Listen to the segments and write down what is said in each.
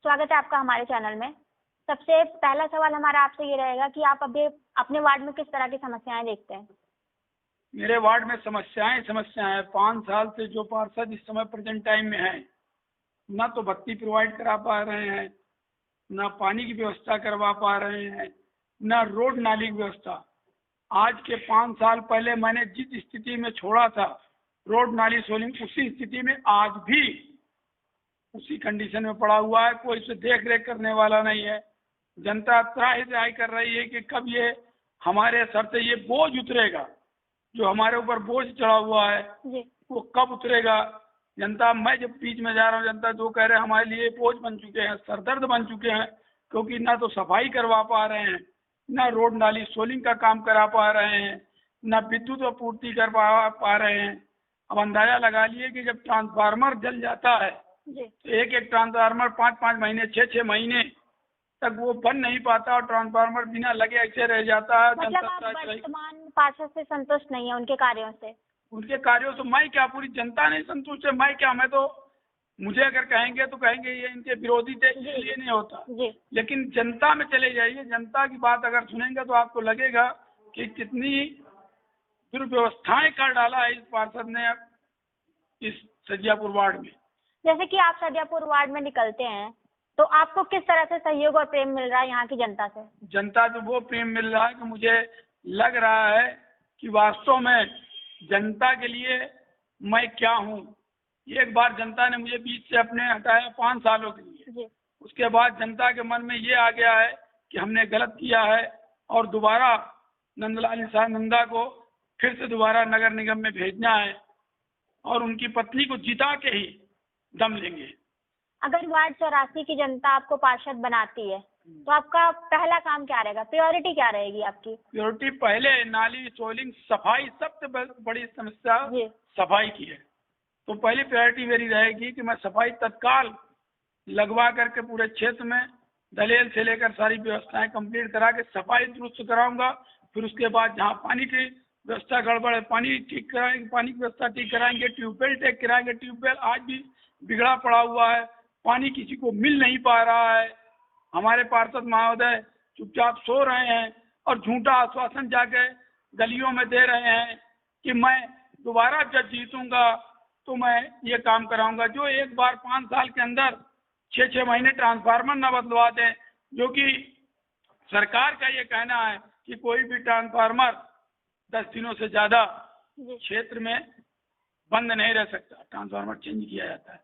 स्वागत है आपका हमारे चैनल में। सबसे पहला सवाल हमारा आपसे ये रहेगा कि आप अभी अपने वार्ड में किस तरह की समस्याएं देखते हैं? मेरे वार्ड में समस्याएं हैं। 5 साल से जो पार्षद इस समय प्रेजेंट टाइम में है, ना तो बत्ती प्रोवाइड करा पा रहे हैं, ना पानी की व्यवस्था करवा पा रहे हैं, ना रोड नाली की व्यवस्था। आज के 5 साल पहले मैंने जिस स्थिति में छोड़ा था रोड नाली सोलिंग, उसी स्थिति में आज भी उसी कंडीशन में पड़ा हुआ है। कोई इसे देख रेख करने वाला नहीं है। जनता त्राही कर रही है कि कब ये हमारे सर से ये बोझ उतरेगा, जो हमारे ऊपर बोझ चढ़ा हुआ है वो कब उतरेगा। जनता, मैं जब बीच में जा रहा हूँ, जनता जो कह रहे हैं हमारे लिए बोझ बन चुके हैं, सरदर्द बन चुके हैं, क्योंकि ना तो सफाई करवा पा रहे हैं, ना रोड नाली सोलिंग का काम करा पा रहे हैं, ना विद्युत आपूर्ति कर पा रहे हैं। अब अंदाजा लगा लिए कि जब ट्रांसफार्मर जल जाता है तो एक ट्रांसफार्मर 5-5 महीने 6-6 महीने तक वो बन नहीं पाता और ट्रांसफार्मर बिना लगे ऐसे रह जाता है। मतलब आप वर्तमान पार्षद से संतुष्ट नहीं है उनके कार्यों से? उनके कार्यों से मैं क्या, पूरी जनता नहीं संतुष्ट है। मैं क्या, मैं तो, मुझे अगर कहेंगे तो कहेंगे ये इनके विरोधी थे, इसलिए नहीं होता। लेकिन जनता में चले जाइए, जनता की बात अगर सुनेंगे तो आपको लगेगा कि कितनी दुर्व्यवस्थाएं कर डाला है इस पार्षद ने इस सजियापुर वार्ड में। जैसे कि आप सजियापुर वार्ड में निकलते हैं तो आपको किस तरह से सहयोग और प्रेम मिल रहा है यहाँ की जनता से? जनता से वो प्रेम मिल रहा है कि मुझे लग रहा है कि वास्तव में जनता के लिए मैं क्या हूँ। एक बार जनता ने मुझे बीच से अपने हटाया 5 सालों के लिए, उसके बाद जनता के मन में ये आ गया है कि हमने गलत किया है और दोबारा नंदलाल निषाद नंदा को फिर से दोबारा नगर निगम में भेजना है और उनकी पत्नी को जिता के ही दम लेंगे। अगर वार्ड 84 की जनता आपको पार्षद बनाती है तो आपका पहला काम क्या रहेगा? प्रायोरिटी क्या रहेगी आपकी? प्रायोरिटी पहले नाली सोलिंग सफाई, सबसे बड़ी समस्या सफाई की है। तो पहली प्रायोरिटी मेरी रहेगी कि मैं सफाई तत्काल लगवा करके पूरे क्षेत्र में दलेल से लेकर सारी व्यवस्थाएं कंप्लीट करा के सफाई दुरुस्त कराऊंगा। फिर उसके बाद जहाँ पानी की व्यवस्था गड़बड़ है, पानी ठीक कराएंगे, पानी की व्यवस्था ठीक कराएंगे, ट्यूबवेल ठीक कराएंगे। ट्यूबवेल आज भी बिगड़ा पड़ा हुआ है, पानी किसी को मिल नहीं पा रहा है। हमारे पार्षद महोदय चुपचाप सो रहे हैं और झूठा आश्वासन जाके गलियों में दे रहे हैं कि मैं दोबारा जब जीतूंगा तो मैं ये काम कराऊंगा। जो एक बार 5 साल के अंदर 6-6 महीने ट्रांसफार्मर न बदलवा दें, जो कि सरकार का ये कहना है कि कोई भी ट्रांसफार्मर 10 दिनों से ज्यादा क्षेत्र में बंद नहीं रह सकता, ट्रांसफार्मर चेंज किया जाता है।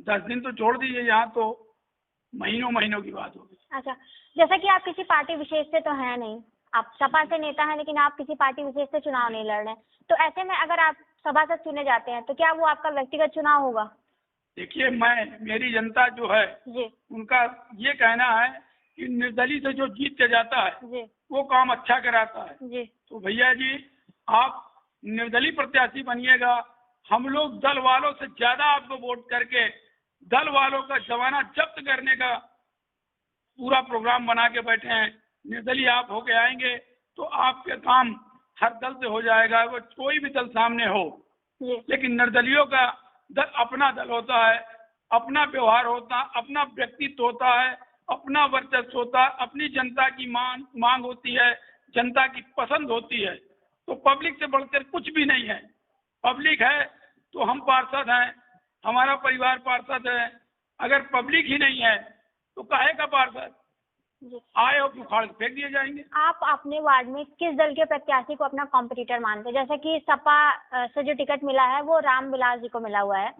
10 दिन तो छोड़ दीजिए, यहाँ तो महीनों की बात होगी। अच्छा, जैसा कि आप किसी पार्टी विशेष से तो है नहीं, आप सपा से नेता हैं, लेकिन आप किसी पार्टी विशेष से चुनाव नहीं लड़ रहे हैं, तो ऐसे में अगर आप सभासद चुने जाते हैं तो क्या वो आपका व्यक्तिगत चुनाव होगा? देखिए, मेरी जनता जो है उनका ये कहना है कि निर्दलीय से जो जीत के जाता है वो काम अच्छा कराता है। तो भैया जी, आप निर्दलीय प्रत्याशी बनिएगा, हम लोग दल वालों से ज्यादा आपको वोट करके दल वालों का जमाना जब्त करने का पूरा प्रोग्राम बना के बैठे हैं। निर्दलीय आप होके आएंगे तो आपके काम हर दल से हो जाएगा, वो कोई भी दल सामने हो। लेकिन निर्दलियों का दल अपना दल होता है, अपना व्यवहार होता, अपना व्यक्तित्व होता है, अपना वर्चस्व होता है, अपनी जनता की मांग होती है, जनता की पसंद होती है। तो पब्लिक से बढ़कर कुछ भी नहीं है। पब्लिक है तो हम पार्षद हैं, हमारा परिवार पार्षद है। अगर पब्लिक ही नहीं है तो काहे का पार्षद? आए और उखाड़ के फेंक दिए जाएंगे। आप अपने वार्ड में किस दल के प्रत्याशी को अपना कॉम्पिटिटर मानते हैं? जैसे कि सपा से जो टिकट मिला है वो रामविलास जी को मिला हुआ है,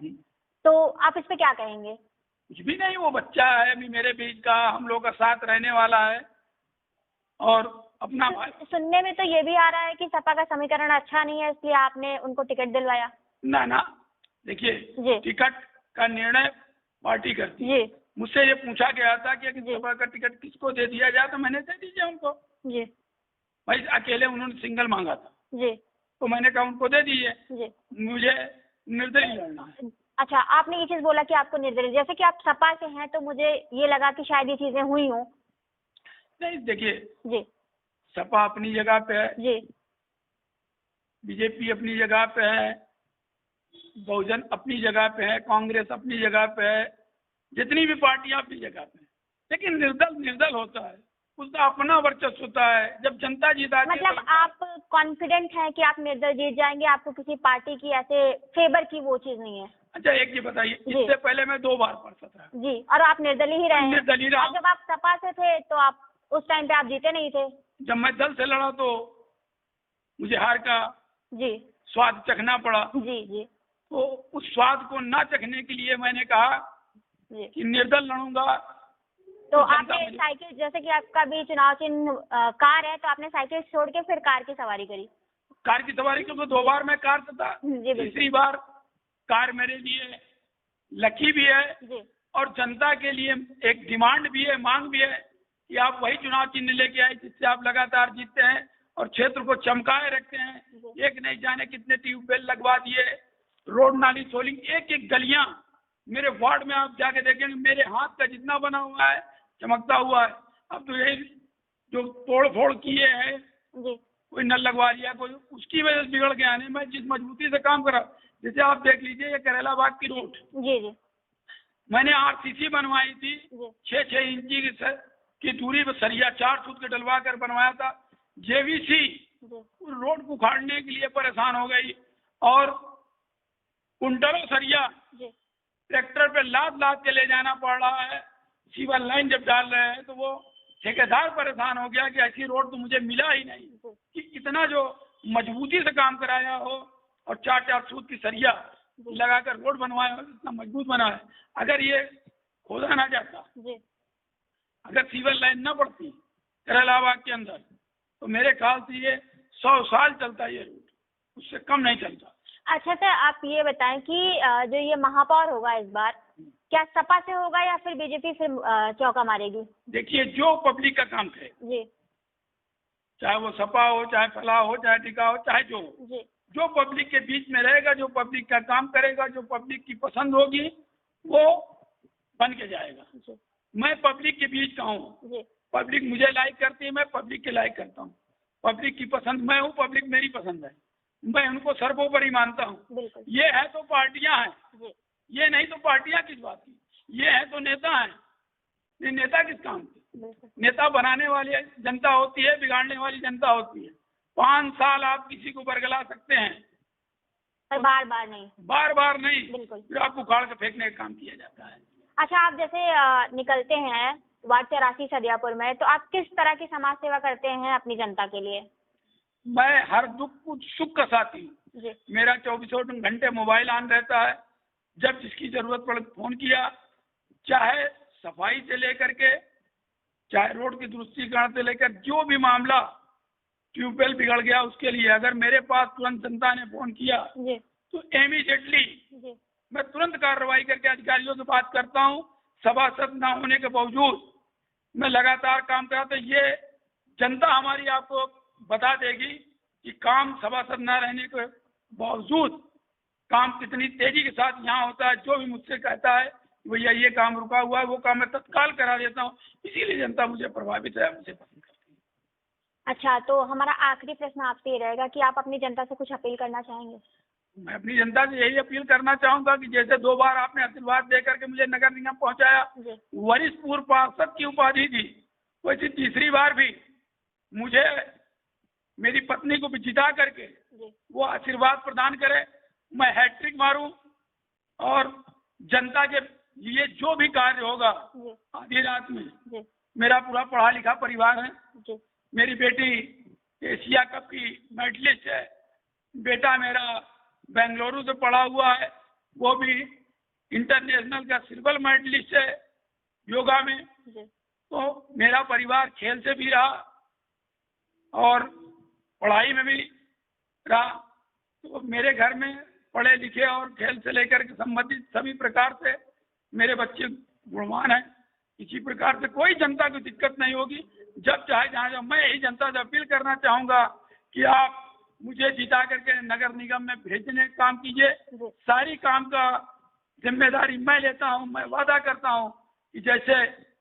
तो आप इस पे क्या कहेंगे? कुछ भी नहीं, वो बच्चा है अभी मेरे बीच का, हम लोग का साथ रहने वाला है और अपना सुनने में तो ये भी आ रहा है कि सपा का समीकरण अच्छा नहीं है, इसलिए आपने उनको टिकट दिलवाया। ना, देखिए, टिकट का निर्णय पार्टी करती है। मुझसे ये पूछा गया था कि सपा का टिकट किसको दे दिया जाए, तो मैंने दे दीजिए उनको। भाई अकेले उन्होंने सिंगल मांगा था तो मैंने कहा उनको दे दीजिए, मुझे निर्दलीय लड़ना है। अच्छा, आपने ये चीज बोला कि आपको निर्दलीय, जैसे कि आप सपा से हैं तो मुझे ये लगा कि शायद ये चीजें हुई हों। नहीं, देखिए, सपा अपनी जगह पे है, बीजेपी अपनी जगह पे है, बहुजन अपनी जगह पे है, कांग्रेस अपनी जगह पे है, जितनी भी पार्टियां अपनी जगह पे, लेकिन निर्दल होता है, उसका अपना वर्चस्व होता है। जब जनता जीताती है मतलब आप कॉन्फिडेंट हैं कि आप निर्दल जीत जाएंगे, आपको किसी पार्टी की ऐसे फेवर की वो चीज नहीं है? अच्छा एक ये बताइए, इससे पहले मैं 2 बार पार्षद रहा जी, और आप निर्दलीय ही रहे हैं? निर्दलीय रहा। जब आप सपा से थे तो आप उस टाइम पे आप जीते नहीं थे? जब मैं दल से लड़ा तो मुझे हार का जी स्वाद चखना पड़ा। जी जी तो उस स्वाद को ना चखने के लिए मैंने कहा जी। कि निर्दल लड़ूंगा। तो आपने साइकिल, जैसे कि आपका भी चुनाव चिन्ह कार है, तो आपने साइकिल छोड़ के फिर कार की सवारी करी? कार की सवारी, क्योंकि 2 बार मैं कार से था, तीसरी बार कार मेरे लिए लकी भी है जी। और जनता के लिए एक डिमांड भी है, मांग भी है कि आप वही चुनाव चिन्ह लेके आए जिससे आप लगातार जीतते हैं और क्षेत्र को चमकाए रखते हैं। एक नहीं जाने कितने ट्यूबवेल लगवा दिए, रोड नाली सोलिंग, एक एक गलियां मेरे वार्ड में आप जाके देखेंगे मेरे हाथ का जितना बना हुआ है चमकता हुआ है। अब तो यही जो तोड़ फोड़ किए हैं, कोई नल लगवा लिया, कोई उसकी वजह से बिगड़ गया। नहीं, मैं जिस मजबूती से काम करा, जैसे आप देख लीजिए ये करेला बाग की रोड, जी जी, मैंने आरसीसी बनवाई थी, 6 इंची की दूरी पर सरिया 4 फुट के डलवा कर बनवाया था। जेवीसी रोड को उखाड़ने के लिए परेशान हो गई और कुंटलों सरिया ट्रैक्टर पे लाद लाद के ले जाना पड़ रहा है। सीवर लाइन जब डाल रहे हैं तो वो ठेकेदार परेशान हो गया कि ऐसी रोड तो मुझे मिला ही नहीं कि इतना जो मजबूती से काम कराया हो और 4 फुट की सरिया लगाकर रोड बनवाया हो, इतना मजबूत बना है। अगर ये खोदा ना जाता, अगर सीवर लाइन न पड़ती करेलाबाग के अंदर, तो मेरे ख्याल से ये 100 साल चलता ये रोड, उससे कम नहीं चलता। अच्छा सर, आप ये बताएं कि जो ये महापौर होगा इस बार, क्या सपा से होगा या फिर बीजेपी फिर चौका मारेगी? देखिए, जो पब्लिक का काम करे जी, चाहे वो सपा हो, चाहे फलाह हो, चाहे टिका हो, चाहे जो हो जी, जो पब्लिक के बीच में रहेगा, जो पब्लिक का काम करेगा, जो पब्लिक की पसंद होगी, वो बन के जाएगा। जी, मैं पब्लिक के बीच का हूँ, पब्लिक मुझे लाइक करती है, मैं पब्लिक के लाइक करता हूँ। पब्लिक की पसंद मैं हूँ, पब्लिक मेरी पसंद है, मैं उनको सर्वोपरि मानता हूँ। ये है तो पार्टियां हैं, ये नहीं तो पार्टियां किस बात की, ये है तो नेता हैं। ये नेता किस काम के? नेता बनाने वाली जनता होती है, बिगाड़ने वाली जनता होती है। 5 साल आप किसी को बरगला सकते हैं, पर बार बार नहीं, बार बार नहीं, बिल्कुल। फिर आपको उखाड़ के फेंकने का काम किया जाता है। अच्छा, आप जैसे निकलते हैं वार्ड 84 सदियापुर में, तो आप किस तरह की समाज सेवा करते हैं अपनी जनता के लिए? मैं हर दुख सुख का साथी हूँ। मेरा 24 घंटे मोबाइल ऑन रहता है, जब जिसकी जरूरत पड़े फोन किया, चाहे सफाई से लेकर के, चाहे रोड की दुरुस्तीकरण से लेकर, जो भी मामला, ट्यूबवेल बिगड़ गया उसके लिए अगर मेरे पास तुरंत जनता ने फोन किया तो इमीडिएटली मैं तुरंत कार्रवाई करके अधिकारियों से बात करता हूँ। सभासद न होने के बावजूद मैं लगातार काम कराता हूँ। ये जनता हमारी आपको बता देगी कि काम सभासद न रहने के बावजूद काम कितनी तेजी के साथ यहाँ होता है। जो भी मुझसे कहता है भैया ये काम रुका हुआ है, वो काम मैं तत्काल करा देता हूँ। इसीलिए जनता मुझे प्रभावित है, मुझे पसंद करती है। अच्छा, तो हमारा आखिरी प्रश्न आपसे ये रहेगा कि आप अपनी जनता से कुछ अपील करना चाहेंगे? मैं अपनी जनता से यही अपील करना चाहूंगा कि जैसे 2 बार आपने आशीर्वाद देकर के मुझे नगर निगम पहुंचाया, वरिष्ठ पूर्व पार्षद की उपाधि दी, वैसे तीसरी बार भी मुझे मेरी पत्नी को भी जिता करके वो आशीर्वाद प्रदान करे, मैं हैट्रिक मारूं और जनता के लिए जो भी कार्य होगा आधी रात में। मेरा पूरा पढ़ा लिखा परिवार है, मेरी बेटी एशिया कप की मेडलिस्ट है, बेटा मेरा बेंगलुरु से पढ़ा हुआ है, वो भी इंटरनेशनल का सिल्वर मेडलिस्ट है योगा में। तो मेरा परिवार खेल से भी रहा और पढ़ाई में भी रहा। तो मेरे घर में पढ़े लिखे और खेल से लेकर के संबंधित सभी प्रकार से मेरे बच्चे गुणवान हैं। किसी प्रकार से कोई जनता को दिक्कत नहीं होगी। जब चाहे जहाँ जाओ, मैं यही जनता से अपील करना चाहूँगा कि आप मुझे जिता करके नगर निगम में भेजने का काम कीजिए। सारी काम का जिम्मेदारी मैं लेता हूँ। मैं वादा करता हूँ कि जैसे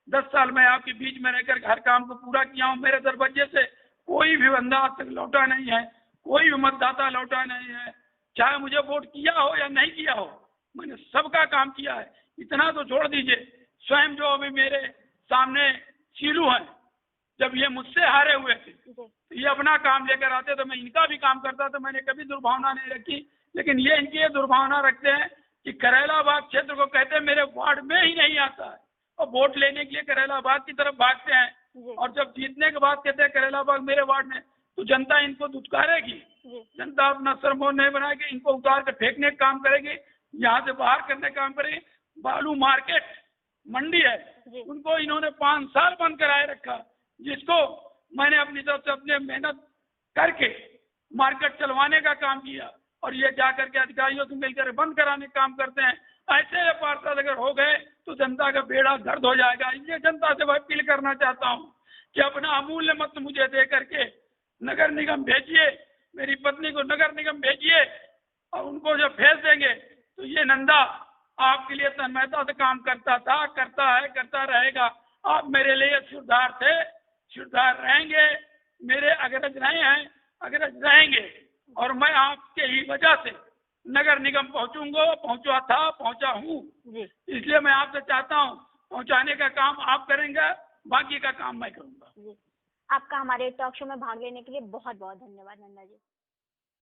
10 साल में आपके बीच में रहकर हर काम को पूरा किया हूँ, मेरे दरवाजे से कोई भी बंदा आज तक लौटा नहीं है, कोई भी मतदाता लौटा नहीं है। चाहे मुझे वोट किया हो या नहीं किया हो, मैंने सबका काम किया है। इतना तो छोड़ दीजिए स्वयं जो अभी मेरे सामने शीलू हैं, जब ये मुझसे हारे हुए थे तो ये अपना काम लेकर आते तो मैं इनका भी काम करता, तो मैंने कभी दुर्भावना नहीं रखी। लेकिन ये इनकी ये दुर्भावना रखते हैं कि करेलाबाद क्षेत्र को कहते हैं मेरे वार्ड में ही नहीं आता है, और वोट लेने के लिए करेलाबाद की तरफ भागते हैं, और जब जीतने के बाद कहते हैं करेलाबाद मेरे वार्ड में, तो जनता इनको दुत्कारेगी, जनता अपना सरमोन नहीं बनाएगी, इनको उतार के फेंकने का काम करेगी, यहाँ से बाहर करने का काम करेगी। बालू मार्केट मंडी है, उनको इन्होंने 5 साल बंद कराए रखा, जिसको मैंने अपनी तरफ से अपने मेहनत करके मार्केट चलवाने का काम किया, और ये जाकर के अधिकारियों से मिलकर बंद कराने का काम करते हैं। ऐसे पार्षद अगर हो गए तो जनता का बेड़ा गर्द हो जाएगा। ये जनता से मैं अपील करना चाहता हूँ कि अपना अमूल्य मत मुझे दे करके नगर निगम भेजिए, मेरी पत्नी को नगर निगम भेजिए, और उनको जब भेज देंगे तो ये नंदा आपके लिए तन्मयता से काम करता था, करता है, करता रहेगा। आप मेरे लिए सुधार थे, सुधार रहेंगे, मेरे अग्रज रहे हैं, अग्रज रहेंगे, और मैं आपके ही वजह से नगर निगम पहुंचूंगा, पहुंचा था, पहुंचा हूँ। इसलिए मैं आपसे चाहता हूँ पहुंचाने का काम आप करेंगे, बाकी का काम मैं करूंगा। आपका हमारे टॉक शो में भाग लेने के लिए बहुत बहुत धन्यवाद नंदा जी।